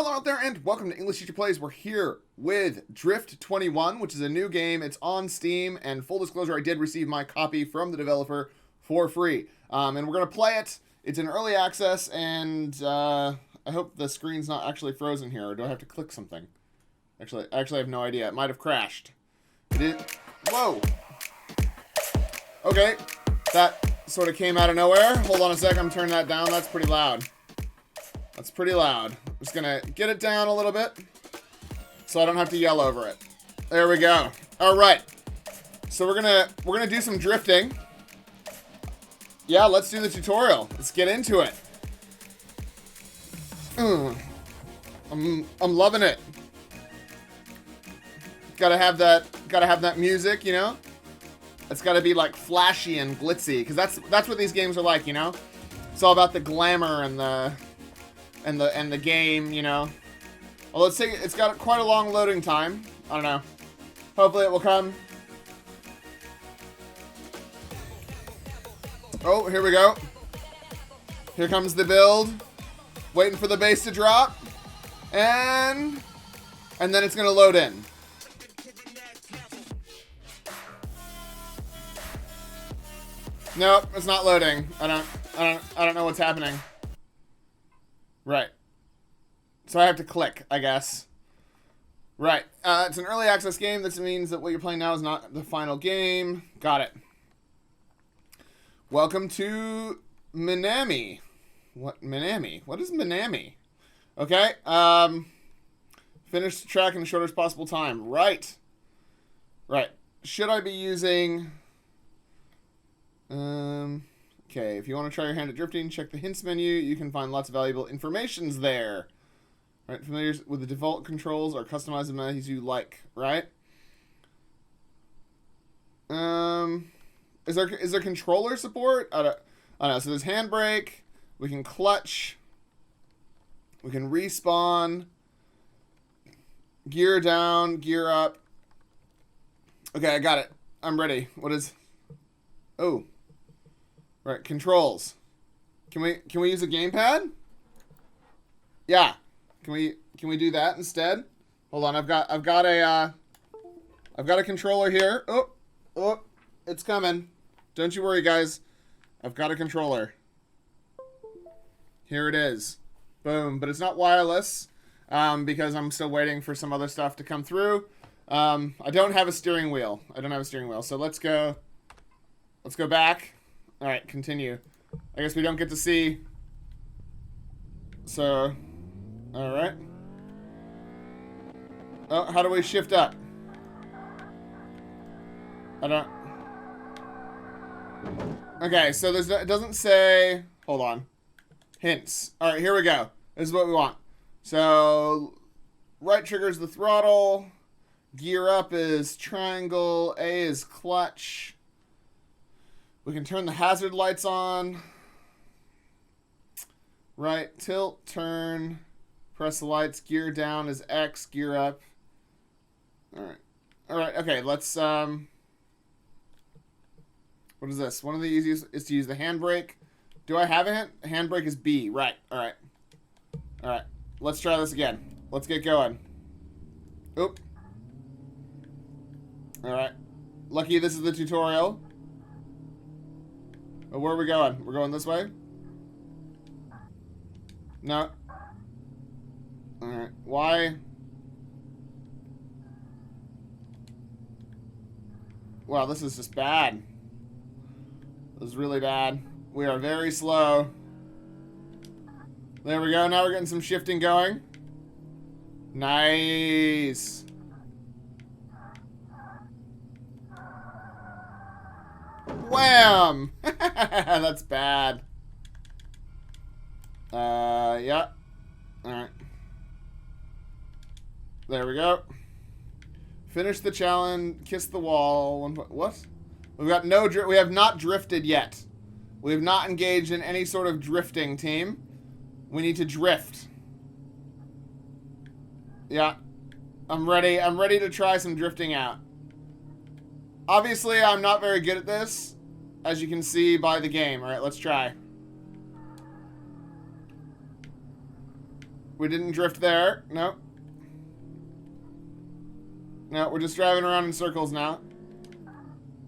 Hello out there and welcome to English Teacher Plays. We're here with Drift21, which is a new game. It's on Steam, and full disclosure, I did receive my copy from the developer for free. And we're going to play it. It's in early access, and I hope the screen's not actually frozen here, or do I have to click something? Actually, I have no idea. It might have crashed. It did. Whoa! Okay, that sort of came out of nowhere. Hold on a sec, I'm turning that down. That's pretty loud. That's pretty loud. I'm just gonna get it down a little bit so I don't have to yell over it. There we go. All right. So we're gonna do some drifting. Yeah, let's do the tutorial. Let's get into it. I'm loving it. Gotta have that music, you know? It's gotta be like flashy and glitzy, because that's what these games are like, you know? It's all about the glamour and the game, you know. Although it's got quite a long loading time. I don't know. Hopefully it will come. Oh, here we go. Here comes the build. Waiting for the bass to drop. And then it's gonna load in. Nope, it's not loading. I don't know what's happening. Right. So I have to click, I guess. Right. It's an early access game. This means that what you're playing now is not the final game. Got it. Welcome to Minami. What? Minami? What is Minami? Okay. Finish the track in the shortest possible time. Right. Right. Should I be using... Okay, if you want to try your hand at drifting, check the hints menu. You can find lots of valuable informations there. Right, familiar with the default controls or customize them as you like, right? Is there controller support? I don't know. So there's handbrake. We can clutch. We can respawn. Gear down, gear up. Okay, I got it. I'm ready. What is... Oh. Right, controls. Can we use a gamepad? Yeah. Can we do that instead? Hold on, I've got a controller here. Oh, it's coming. Don't you worry, guys. I've got a controller. Here it is. Boom. But it's not wireless, because I'm still waiting for some other stuff to come through. I don't have a steering wheel. So let's go back. All right, continue. I guess we don't get to see. So, all right. Oh, how do we shift up? I don't... Okay, so it doesn't say... Hold on. Hints. All right, here we go. This is what we want. So, right trigger is the throttle. Gear up is triangle. A is clutch. We can turn the hazard lights on. Right, tilt, turn, press the lights. Gear down is X, gear up. Alright, okay, let's, what is this? One of the easiest is to use the handbrake. Do I have a handbrake is B, right, alright. Alright, let's try this again. Let's get going. Oop. Alright. Lucky this is the tutorial. Oh, where are we going? We're going this way? No. Alright. Why? Wow, this is just bad. This is really bad. We are very slow. There we go. Now we're getting some shifting going. Nice. Wham! That's bad. Yeah. Alright. There we go. Finish the challenge. Kiss the wall. What? We have not drifted yet. We have not engaged in any sort of drifting, team. We need to drift. Yeah. I'm ready. I'm ready to try some drifting out. Obviously, I'm not very good at this, as you can see by the game. Alright, let's try. We didn't drift there. No. No, we're just driving around in circles now.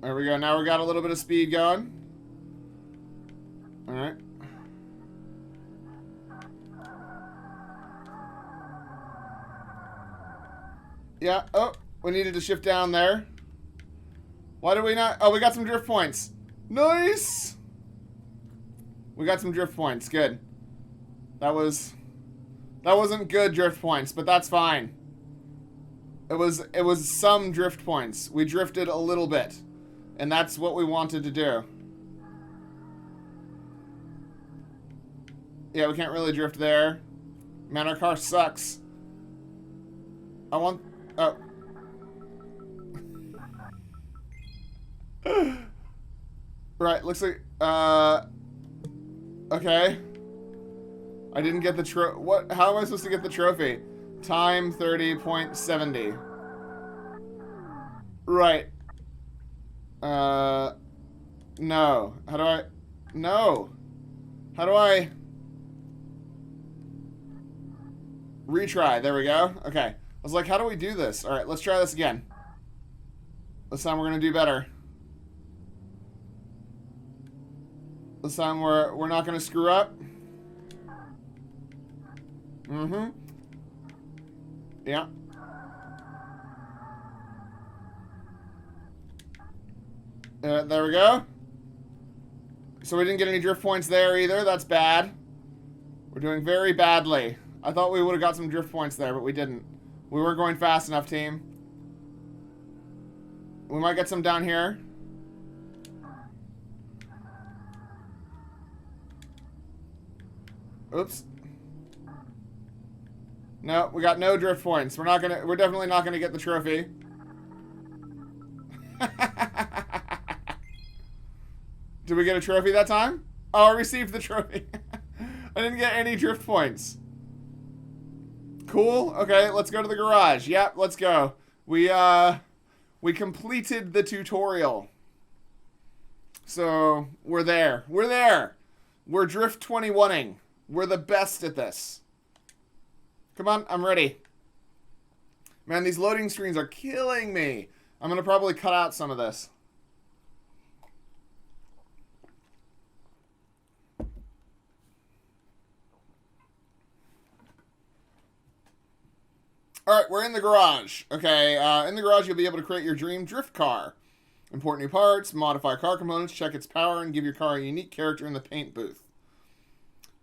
There we go. Now we got a little bit of speed going. Alright. Yeah. Oh, we needed to shift down there. Why did we not? Oh, we got some drift points. Nice! We got some drift points. Good. That wasn't good drift points, but that's fine. It was some drift points. We drifted a little bit. And that's what we wanted to do. Yeah, we can't really drift there. Man, our car sucks. I want... Oh. Right, looks like... Okay. I didn't get the what? How am I supposed to get the trophy? Time 30.70. Right. No. How do I... No. How do I... Retry. There we go. Okay. I was like, how do we do this? Alright, let's try this again. This time we're gonna do better. This time we're not gonna screw up. Mm-hmm. Yeah. There we go. So we didn't get any drift points there either. That's bad. We're doing very badly. I thought we would have got some drift points there, but we didn't. We weren't going fast enough, team. We might get some down here. Oops. No, we got no drift points. We're definitely not gonna get the trophy. Did we get a trophy that time? Oh, I received the trophy. I didn't get any drift points. Cool. Okay, let's go to the garage. Yep, let's go. We completed the tutorial. So, we're there. We're there. We're Drift21ing. We're the best at this. Come on, I'm ready. Man, these loading screens are killing me. I'm going to probably cut out some of this. Alright, we're in the garage. Okay, in the garage you'll be able to create your dream drift car. Import new parts, modify car components, check its power, and give your car a unique character in the paint booth.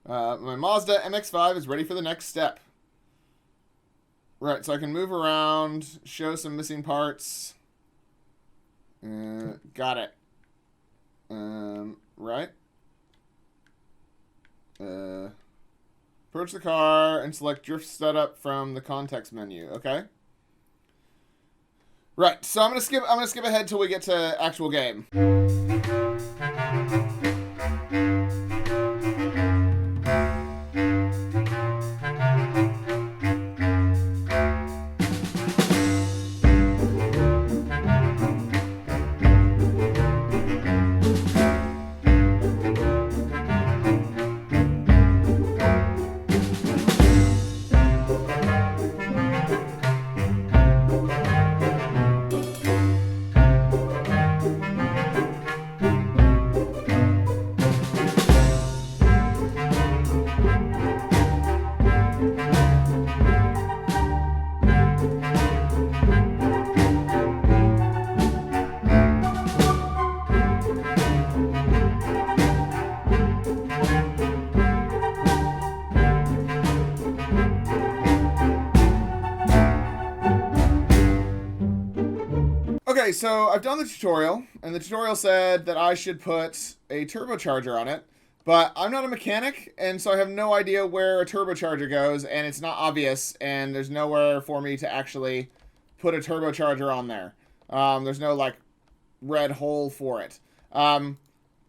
My Mazda MX-5 is ready for the next step. Right, so I can move around, show some missing parts. Got it. Right. Approach the car and select drift setup from the context menu. Okay. Right, so I'm gonna skip ahead till we get to actual game. Okay, so I've done the tutorial, and the tutorial said that I should put a turbocharger on it, but I'm not a mechanic, and so I have no idea where a turbocharger goes, and it's not obvious, and there's nowhere for me to actually put a turbocharger on there. There's no, like, red hole for it. I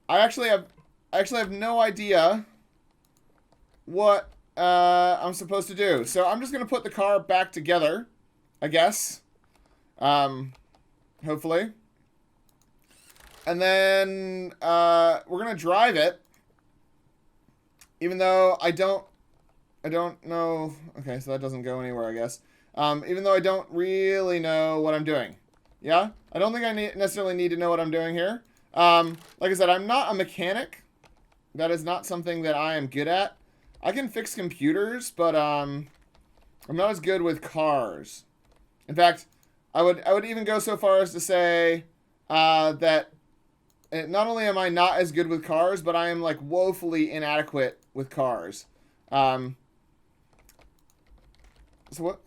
actually have no idea what I'm supposed to do. So I'm just going to put the car back together, I guess. Hopefully. And then we're going to drive it. Even though I don't I don't know. Okay, so that doesn't go anywhere, I guess. Even though I don't really know what I'm doing. Yeah? I don't think I necessarily need to know what I'm doing here. Like I said, I'm not a mechanic. That is not something that I am good at. I can fix computers, but I'm not as good with cars. In fact, I would even go so far as to say that not only am I not as good with cars, but I am like woefully inadequate with cars. So what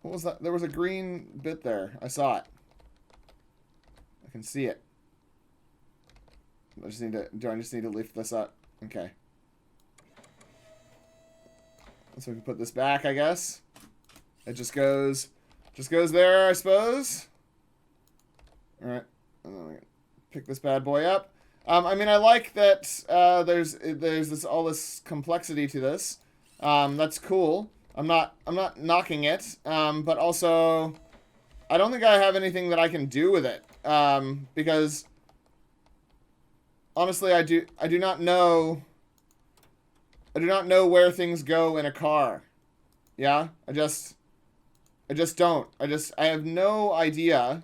was that? There was a green bit there. I saw it. I can see it. Do I just need to lift this up? Okay. So we can put this back, I guess. It just goes there, I suppose. All right. And then we pick this bad boy up. I mean, I like that there's all this complexity to this. That's cool. I'm not knocking it. But also, I don't think I have anything that I can do with it. Because honestly, I do not know. I do not know where things go in a car. Yeah, I just don't. I have no idea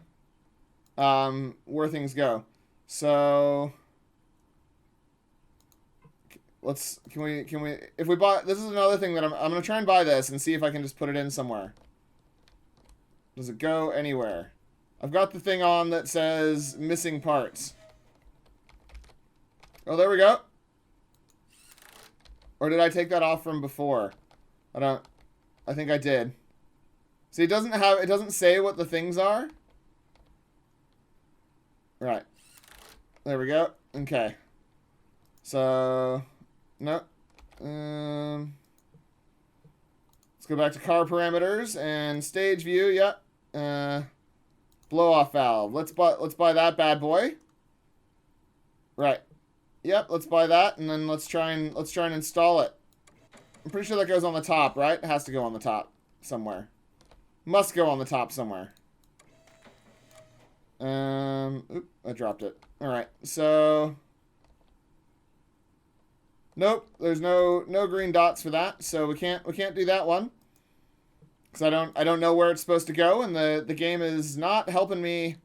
where things go. So can we if we buy, this is another thing that I'm gonna try and buy this and see if I can just put it in somewhere. Does it go anywhere? I've got the thing on that says missing parts. Oh, there we go. Or did I take that off from before? I think I did. See, it doesn't say what the things are. Right. There we go. Okay. So, no. Let's go back to car parameters and stage view. Yep. Blow off valve. Let's buy that bad boy. Right. Yep. Let's buy that, and then let's try and install it. I'm pretty sure that goes on the top, right? It has to go on the top somewhere. Must go on the top somewhere. Oop, I dropped it. All right, so nope, there's no green dots for that, so we can't do that one because I don't know where it's supposed to go, and the game is not helping me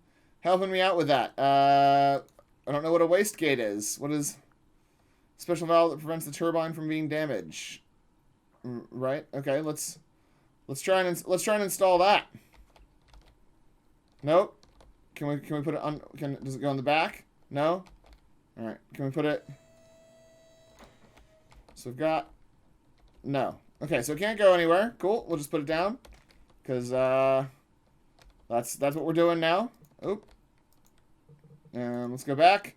out with that. I don't know what a wastegate is. What is special valve that prevents the turbine from being damaged? Right. Okay. Let's try and install that. Nope. Can we put it on? Does it go on the back? No. All right. Can we put it? So we've got no. Okay. So it can't go anywhere. Cool. We'll just put it down because that's what we're doing now. Oop. Let's go back.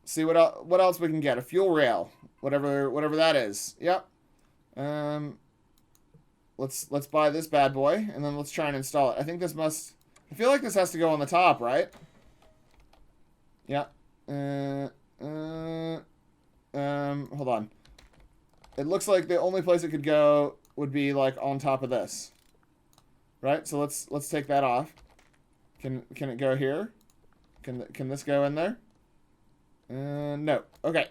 See what else we can get. A fuel rail. Whatever that is. Yep. Let's buy this bad boy, and then let's try and install it. I think this must... I feel like this has to go on the top, right? Yeah. Hold on. It looks like the only place it could go would be, like, on top of this. Right? So let's take that off. Can it go here? Can this go in there? No. Okay.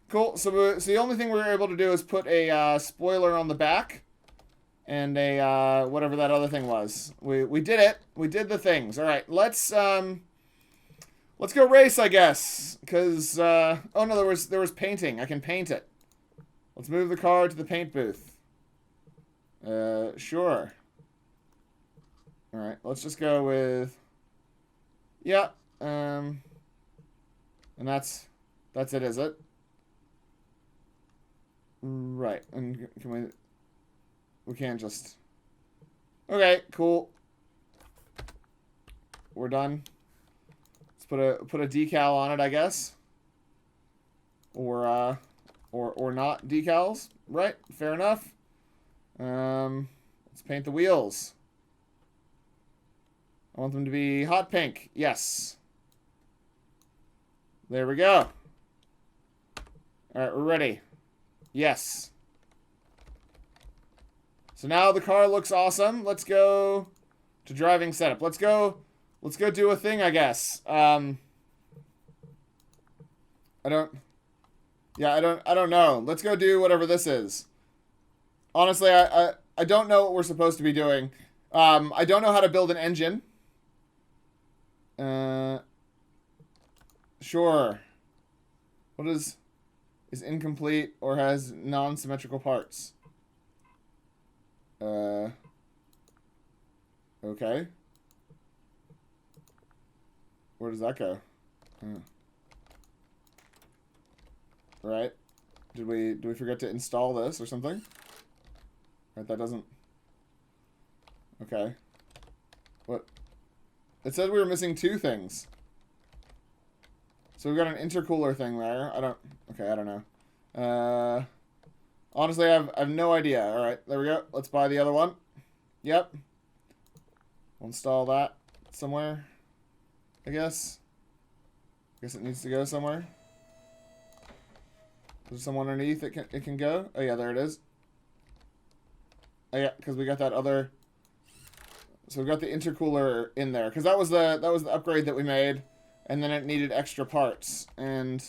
Cool. So the only thing we were able to do is put a spoiler on the back, and a whatever that other thing was. We did it. We did the things. All right. Let's go race, I guess. Cause oh no, there was painting. I can paint it. Let's move the car to the paint booth. Sure. All right. Let's just go with. Yeah. And that's it, is it? Right. And can we can't just... Okay, cool. We're done. Let's put a decal on it, I guess. Or not decals. Right, fair enough. Let's paint the wheels. I want them to be hot pink. Yes. There we go. Alright, we're ready. Yes. So now the car looks awesome. Let's go to driving setup. Let's go do a thing, I guess. I don't know. Let's go do whatever this is. Honestly, I don't know what we're supposed to be doing. I don't know how to build an engine. Sure. What is incomplete or has non-symmetrical parts? Okay. Where does that go? Right. Did we forget to install this or something? Right, that doesn't... Okay. What? It said we were missing 2 things. So we've got an intercooler thing there. I don't know. Honestly, I have no idea. Alright, there we go. Let's buy the other one. Yep. We'll install that somewhere, I guess. Guess it needs to go somewhere. There's someone underneath it can go. Oh yeah, there it is. Oh yeah, because we got that other. So we got the intercooler in there because that was the upgrade that we made, and then it needed extra parts, and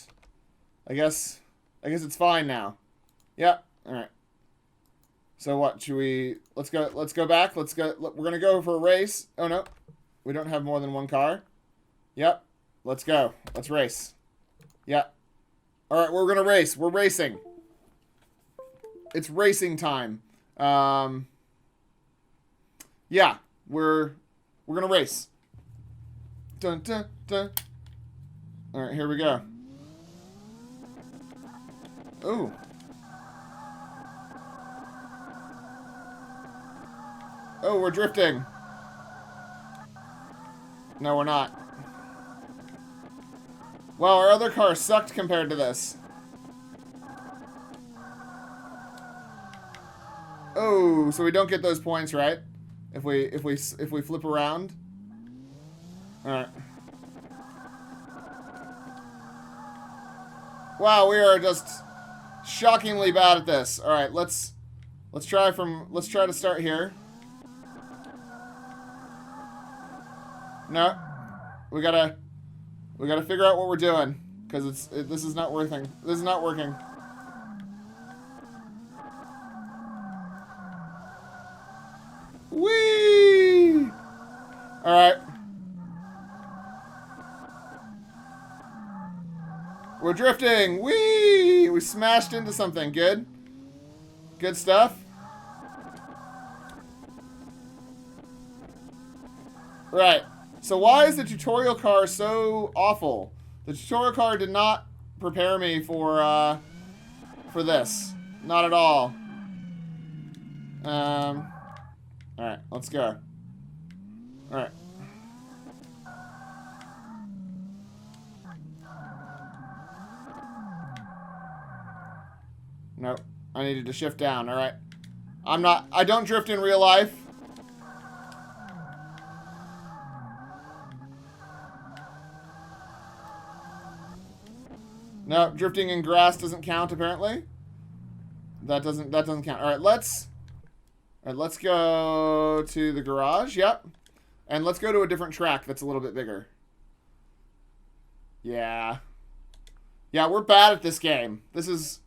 I guess it's fine now. Yeah. All right. So what should we? Let's go back. Let's go. We're gonna go for a race. Oh no, we don't have more than one car. Yep. Let's go. Let's race. Yep. All right, we're gonna race. We're racing. It's racing time. Yeah, we're gonna race. Dun dun dun. All right, here we go. Ooh. Oh, we're drifting. No, we're not. Wow, our other car sucked compared to this. Oh, so we don't get those points, right? If we flip around. All right. Wow, we are just shockingly bad at this. All right, let's try to start here. No, we gotta figure out what we're doing because this is not working. This is not working. Whee! All right. We're drifting. Whee! We smashed into something. Good. Good stuff. Right. So why is the tutorial car so awful? The tutorial car did not prepare me for this. Not at all. Alright, let's go. Alright. Nope. I needed to shift down, alright. I don't drift in real life. No, drifting in grass doesn't count apparently. That doesn't count. Alright, let's go to the garage, yep. And let's go to a different track that's a little bit bigger. Yeah. Yeah, we're bad at this game. This is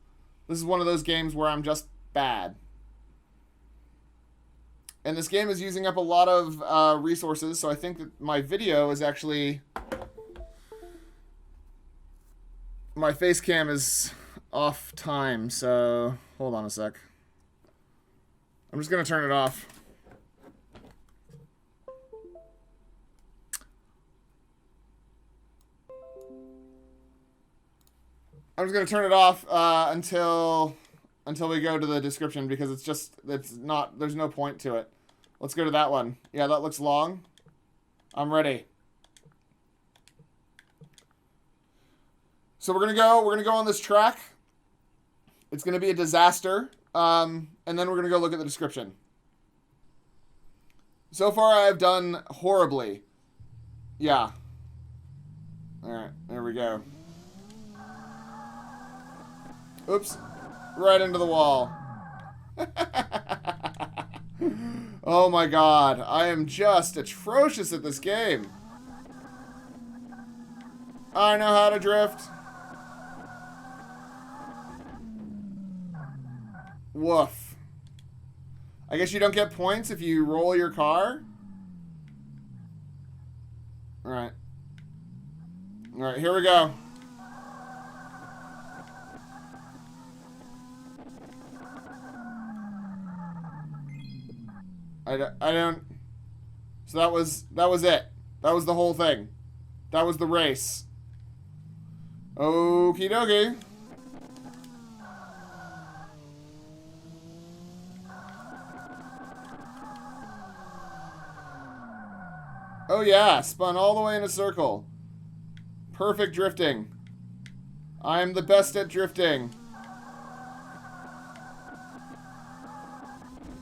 one of those games where I'm just bad. And this game is using up a lot of resources, so I think that my video is actually... My face cam is off time, so... Hold on a sec. I'm just going to turn it off. I'm just going to turn it off until we go to the description because there's no point to it. Let's go to that one. Yeah, that looks long. I'm ready. So we're going to go on this track. It's going to be a disaster. And then we're going to go look at the description. So far I've done horribly. Yeah. Alright, there we go. Oops. Right into the wall. Oh my god. I am just atrocious at this game. I know how to drift. Woof. I guess you don't get points if you roll your car. Alright. Alright, here we go. I don't... So that was it. That was the whole thing. That was the race. Okie dokie. Oh yeah, spun all the way in a circle. Perfect drifting. I'm the best at drifting.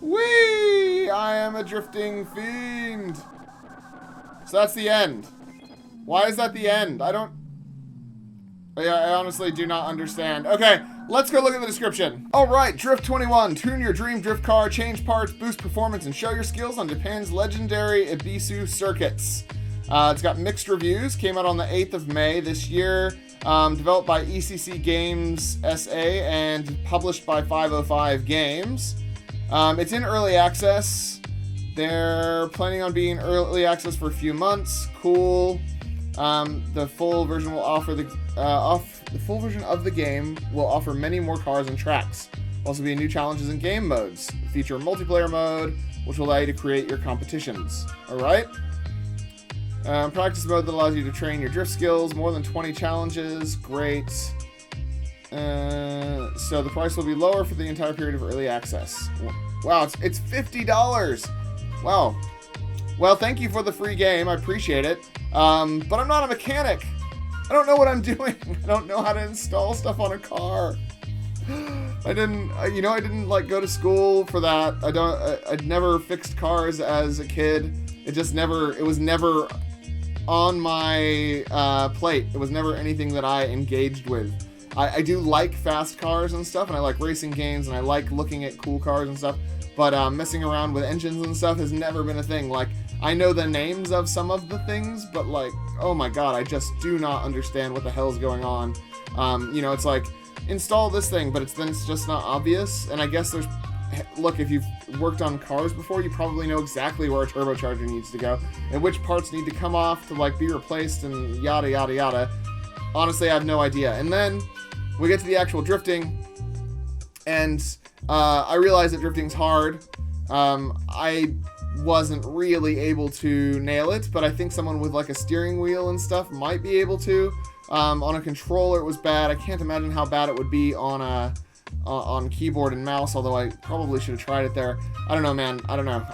Whee! I am a drifting fiend. So that's the end. Why is that the end? I honestly do not understand. Okay, let's go look at the description. Alright, Drift21. Tune your dream drift car, change parts, boost performance, and show your skills on Japan's legendary Ibisu circuits. It's got mixed reviews. Came out on the 8th of May this year. Developed by ECC Games SA and published by 505 Games. It's in early access. They're planning on being early access for a few months. Cool. The full version will offer the full version of the game will offer many more cars and tracks. Also be new challenges and game modes. Feature a multiplayer mode, which will allow you to create your competitions. Alright? Practice mode that allows you to train your drift skills. More than 20 challenges. Great. So the price will be lower for the entire period of early access. Wow, it's $50. Wow. Well, thank you for the free game. I appreciate it. But I'm not a mechanic. I don't know what I'm doing. I don't know how to install stuff on a car. I didn't like go to school for that. I'd never fixed cars as a kid. It was never on my plate. It was never anything that I engaged with. I do like fast cars and stuff, and I like racing games, and I like looking at cool cars and stuff, but messing around with engines and stuff has never been a thing. Like, I know the names of some of the things, but like, oh my god, I just do not understand what the hell is going on. It's like, install this thing, but it's just not obvious, and I guess there's... Look, if you've worked on cars before, you probably know exactly where a turbocharger needs to go, and which parts need to come off to, like, be replaced, and yada yada yada. Honestly, I have no idea. And then we get to the actual drifting, and I realize that drifting's hard. I wasn't really able to nail it, but I think someone with like a steering wheel and stuff might be able to. On a controller, it was bad. I can't imagine how bad it would be on keyboard and mouse, although I probably should have tried it there. I don't know, man. I don't know.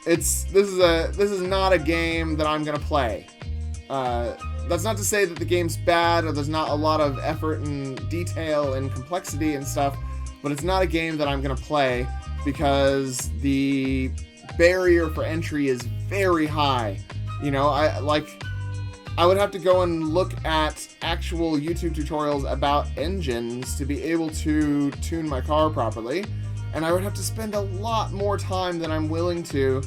This is not a game that I'm gonna play. That's not to say that the game's bad or there's not a lot of effort and detail and complexity and stuff, but it's not a game that I'm gonna play because the barrier for entry is very high. You know, I would have to go and look at actual YouTube tutorials about engines to be able to tune my car properly, and I would have to spend a lot more time than I'm willing to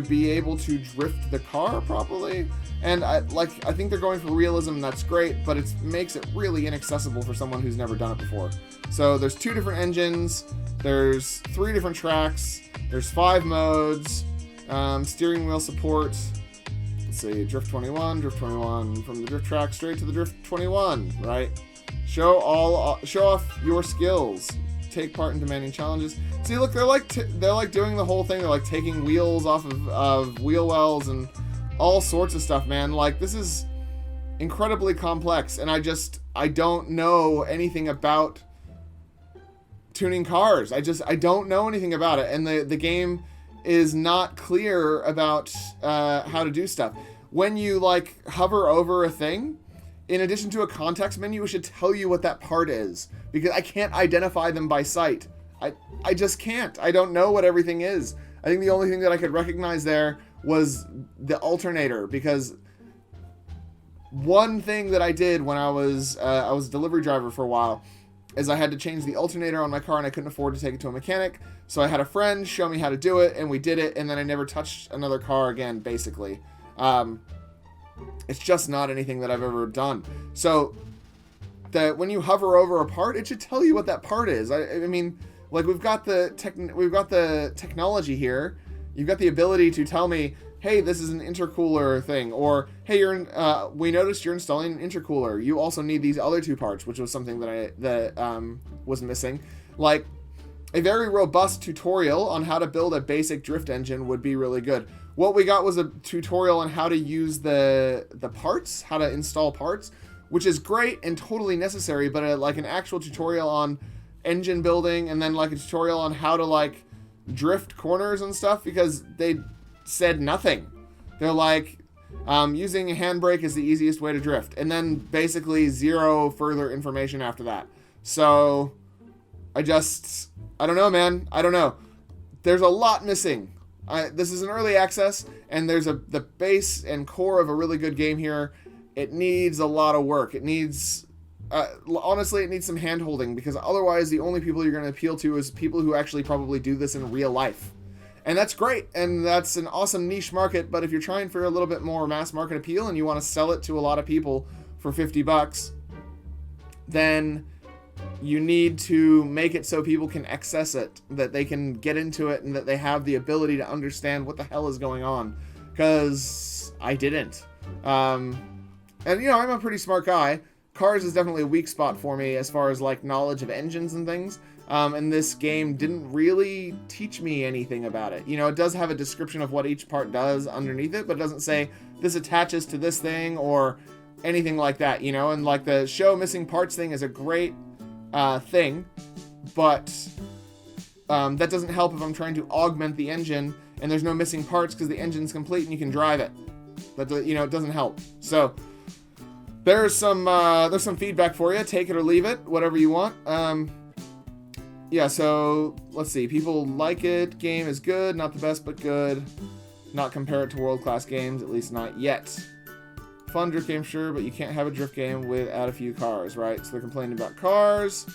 be able to drift the car properly. And I think they're going for realism, and that's great, but it makes it really inaccessible for someone who's never done it before. So there's 2 different engines, there's 3 different tracks, there's 5 modes, steering wheel support. Let's see, Drift21, from the drift track straight to the Drift21, right? Show off your skills. Take part in demanding challenges. See, look, they're like doing the whole thing. They're like taking wheels off of wheel wells and all sorts of stuff, man. Like, this is incredibly complex, and I don't know anything about tuning cars. I don't know anything about it, and the game is not clear about how to do stuff. When you like hover over a thing, in addition to a context menu, it should tell you what that part is, because I can't identify them by sight. I just can't. I don't know what everything is. I think the only thing that I could recognize there was the alternator, because one thing that I did when I was a delivery driver for a while is I had to change the alternator on my car, and I couldn't afford to take it to a mechanic, so I had a friend show me how to do it, and we did it, and then I never touched another car again, basically. It's just not anything that I've ever done. So that when you hover over a part, it should tell you what that part is. I mean, Like, we've got the technology here. You've got the ability to tell me, hey, this is an intercooler thing, or hey, we noticed you're installing an intercooler. You also need these other two parts, which was something that was missing. Like, a very robust tutorial on how to build a basic drift engine would be really good. What we got was a tutorial on how to use the parts, how to install parts, which is great and totally necessary, but like an actual tutorial on engine building, and then like a tutorial on how to like drift corners and stuff, because they said nothing. They're like, using a handbrake is the easiest way to drift, and then basically zero further information after that. So I don't know, man. I don't know. There's a lot missing. This is an early access, and there's the base and core of a really good game here. It needs a lot of work. It needs, honestly, it needs some hand-holding, because otherwise the only people you're going to appeal to is people who actually probably do this in real life. And that's great, and that's an awesome niche market, but if you're trying for a little bit more mass market appeal and you want to sell it to a lot of people for $50, then you need to make it so people can access it, that they can get into it, and that they have the ability to understand what the hell is going on. Because I didn't. And, you know, I'm a pretty smart guy. Cars is definitely a weak spot for me as far as, like, knowledge of engines and things. And this game didn't really teach me anything about it. You know, it does have a description of what each part does underneath it, but it doesn't say this attaches to this thing or anything like that, you know? And, like, the show missing parts thing is a great thing, but that doesn't help if I'm trying to augment the engine and there's no missing parts because the engine's complete and you can drive it. But, you know, it doesn't help. So there's some feedback for you. Take it or leave it, whatever you want. Yeah, so let's see. People like it. Game is good, not the best, but good. Not compare it to world-class games, at least not yet. Fun drift game, sure, but you can't have a drift game without a few cars, right? So they're complaining about cars,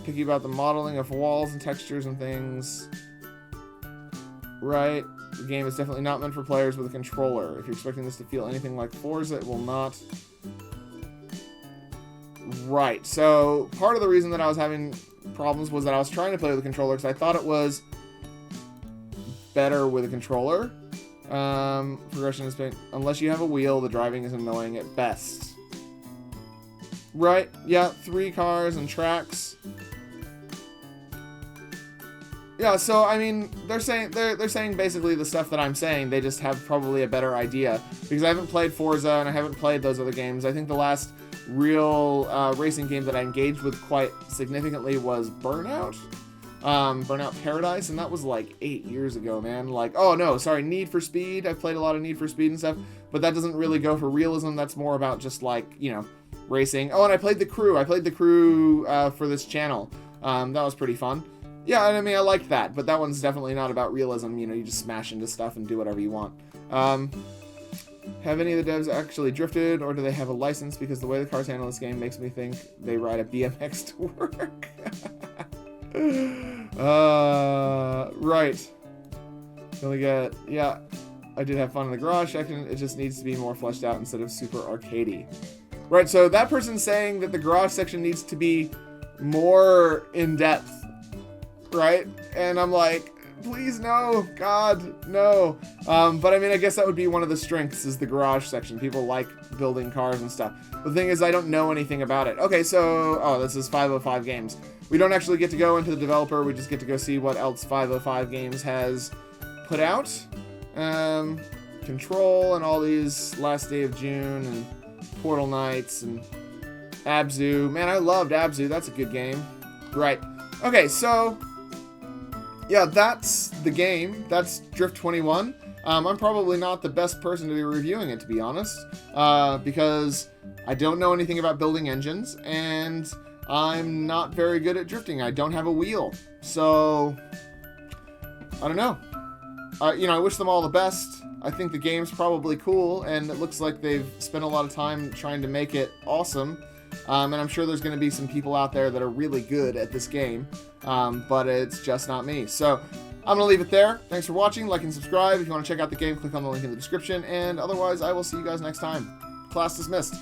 picky about the modeling of walls and textures and things, right? The game is definitely not meant for players with a controller. If you're expecting this to feel anything like Forza, it will not. Right, so part of the reason that I was having problems was that I was trying to play with a controller because I thought it was better with a controller. Progression is unless you have a wheel, the driving is annoying at best. Right, yeah, 3 cars and tracks. Yeah, so I mean, they're saying basically the stuff that I'm saying. They just have probably a better idea because I haven't played Forza and I haven't played those other games. I think the last real racing game that I engaged with quite significantly was Burnout. Burnout Paradise, and that was like 8 years ago, man. Like, oh no, sorry, Need for Speed. I've played a lot of Need for Speed and stuff, but that doesn't really go for realism. That's more about just like, you know, racing. Oh, and I played The Crew. I played The Crew for this channel. That was pretty fun. Yeah, and I mean, I liked that, but that one's definitely not about realism. You know, you just smash into stuff and do whatever you want. Have any of the devs actually drifted, or do they have a license? Because the way the cars handle this game makes me think they ride a BMX to work. Right. Yeah, I did have fun in the garage section. It just needs to be more fleshed out instead of super arcadey. Right, so that person's saying that the garage section needs to be more in-depth, right? And I'm like, please no, God, no. But I mean, I guess that would be one of the strengths is the garage section. People like building cars and stuff. The thing is, I don't know anything about it. Okay, so, oh, this is 505 Games. We don't actually get to go into the developer. We just get to go see what else 505 Games has put out. Control and all these Last Day of June and Portal Knights and Abzu. Man, I loved Abzu. That's a good game. Right. Okay, so yeah, that's the game. That's Drift21. I'm probably not the best person to be reviewing it, to be honest, because I don't know anything about building engines, and I'm not very good at drifting. I don't have a wheel, so I don't know. You know, I wish them all the best. I think the game's probably cool, and it looks like they've spent a lot of time trying to make it awesome. And I'm sure there's going to be some people out there that are really good at this game, but it's just not me. So I'm going to leave it there. Thanks for watching. Like and subscribe. If you want to check out the game, click on the link in the description. And otherwise, I will see you guys next time. Class dismissed.